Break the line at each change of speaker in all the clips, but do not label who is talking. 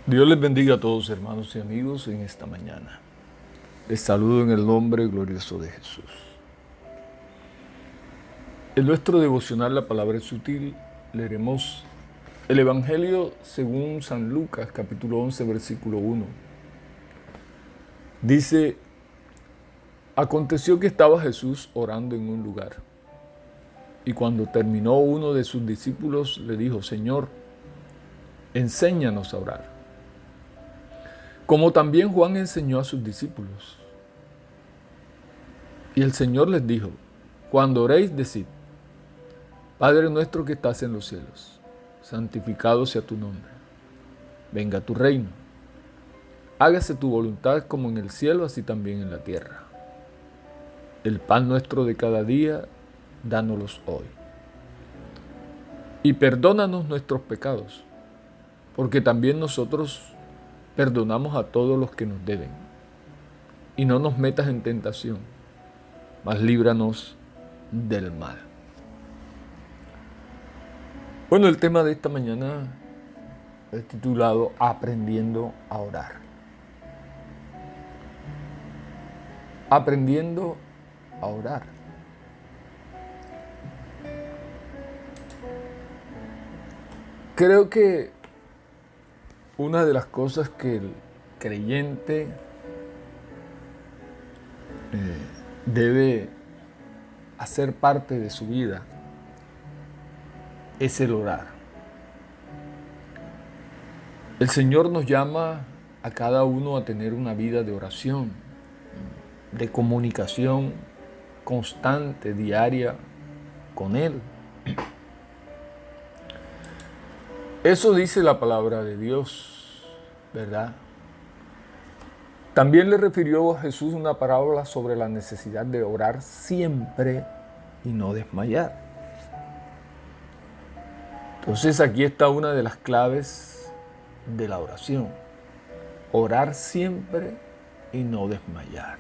Dios les bendiga a todos, hermanos y amigos, en esta mañana. Les saludo en el nombre glorioso de Jesús. En nuestro devocional La Palabra es Sutil, leeremos el Evangelio según San Lucas, capítulo 11, versículo 1. Dice: aconteció que estaba Jesús orando en un lugar, y cuando terminó, uno de sus discípulos le dijo: Señor, enséñanos a orar, como también Juan enseñó a sus discípulos. Y el Señor les dijo: cuando oréis, decid: Padre nuestro que estás en los cielos, santificado sea tu nombre. Venga tu reino. Hágase tu voluntad como en el cielo, así también en la tierra. El pan nuestro de cada día, dánoslo hoy. Y perdónanos nuestros pecados, porque también nosotros perdonamos a todos los que nos deben. Y no nos metas en tentación, mas líbranos del mal. Bueno, el tema de esta mañana es titulado Aprendiendo a orar. Aprendiendo a orar. Creo que una de las cosas que el creyente debe hacer parte de su vida es el orar. El Señor nos llama a cada uno a tener una vida de oración, de comunicación constante, diaria con Él. Eso dice la palabra de Dios, ¿verdad? También le refirió a Jesús una parábola sobre la necesidad de orar siempre y no desmayar. Entonces aquí está una de las claves de la oración. Orar siempre y no desmayar.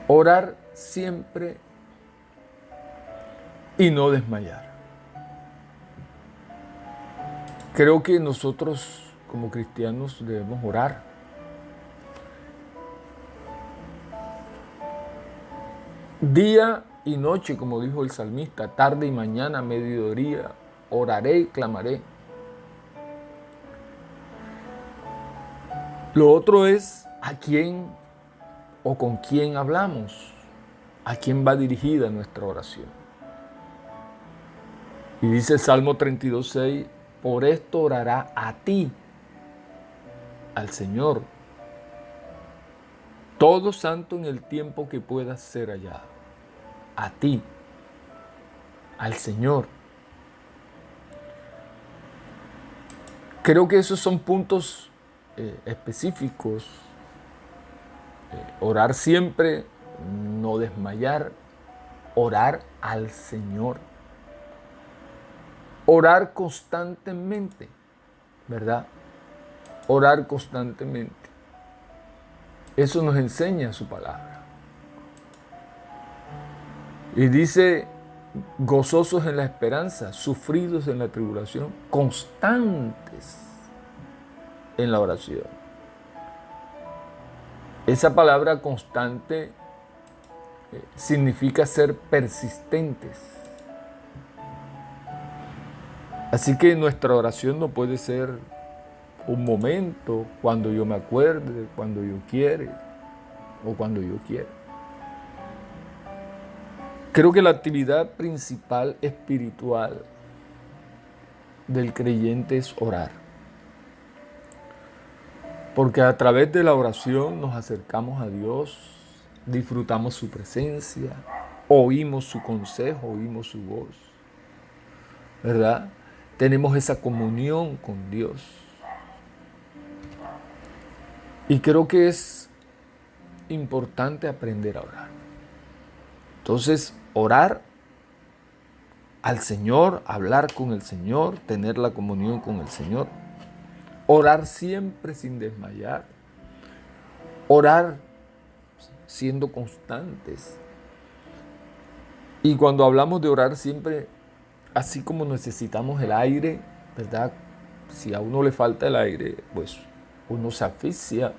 Orar siempre y no desmayar. Creo que nosotros como cristianos debemos orar. Día y noche, como dijo el salmista, tarde y mañana, mediodía, oraré y clamaré. Lo otro es a quién o con quién hablamos, a quién va dirigida nuestra oración. Y dice el Salmo 32:6, por esto orará a ti, al Señor, todo santo en el tiempo que puedas ser hallado. A ti, al Señor. Creo que esos son puntos específicos. Orar siempre, no desmayar, orar al Señor. Orar constantemente, ¿verdad? Orar constantemente. Eso nos enseña su palabra. Y dice, gozosos en la esperanza, sufridos en la tribulación, constantes en la oración. Esa palabra constante significa ser persistentes. Así que nuestra oración no puede ser un momento, cuando yo me acuerde, cuando yo quiere o cuando yo quiera. Creo que la actividad principal espiritual del creyente es orar. Porque a través de la oración nos acercamos a Dios, disfrutamos su presencia, oímos su consejo, oímos su voz, ¿verdad? Tenemos esa comunión con Dios. Y creo que es importante aprender a orar. Entonces, orar al Señor, hablar con el Señor, tener la comunión con el Señor. Orar siempre sin desmayar. Orar siendo constantes. Y cuando hablamos de orar siempre, así como necesitamos el aire, ¿verdad? si a uno le falta el aire, pues uno se asfixia.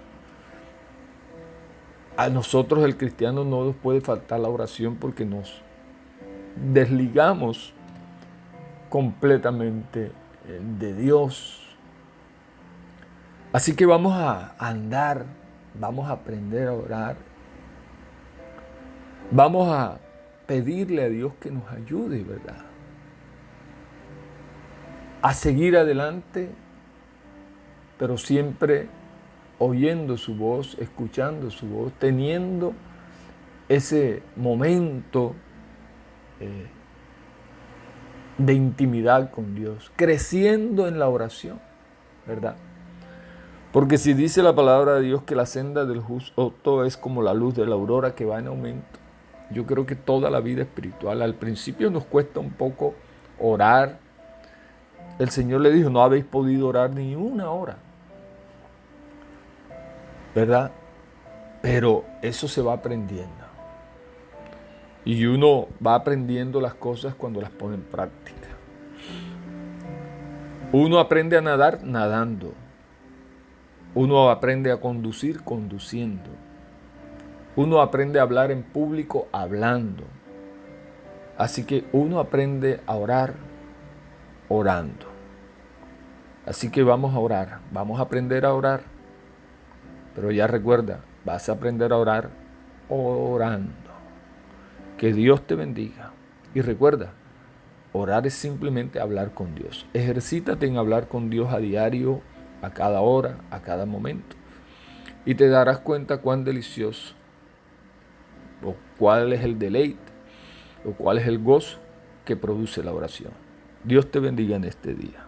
A nosotros, el cristiano, no nos puede faltar la oración porque nos desligamos completamente de Dios. Así que vamos a andar, vamos a aprender a orar, vamos a pedirle a Dios que nos ayude, ¿verdad? A seguir adelante, pero siempre oyendo su voz, escuchando su voz, teniendo ese momento de intimidad con Dios, creciendo en la oración, ¿verdad? Porque si dice la palabra de Dios que la senda del justo es como la luz de la aurora que va en aumento, yo creo que toda la vida espiritual, al principio nos cuesta un poco orar. El Señor le dijo, no habéis podido orar ni una hora, ¿verdad? Pero eso se va aprendiendo. Y uno va aprendiendo las cosas cuando las pone en práctica. Uno aprende a nadar nadando. Uno aprende a conducir conduciendo. Uno aprende a hablar en público hablando. Así que uno aprende a orar orando. Así que vamos a orar. Vamos a aprender a orar. Pero ya recuerda, vas a aprender a orar orando. Que Dios te bendiga. Y recuerda, orar es simplemente hablar con Dios. Ejercítate en hablar con Dios a diario, a cada hora, a cada momento. Y te darás cuenta cuán delicioso, o cuál es el deleite, o cuál es el gozo que produce la oración. Dios te bendiga en este día.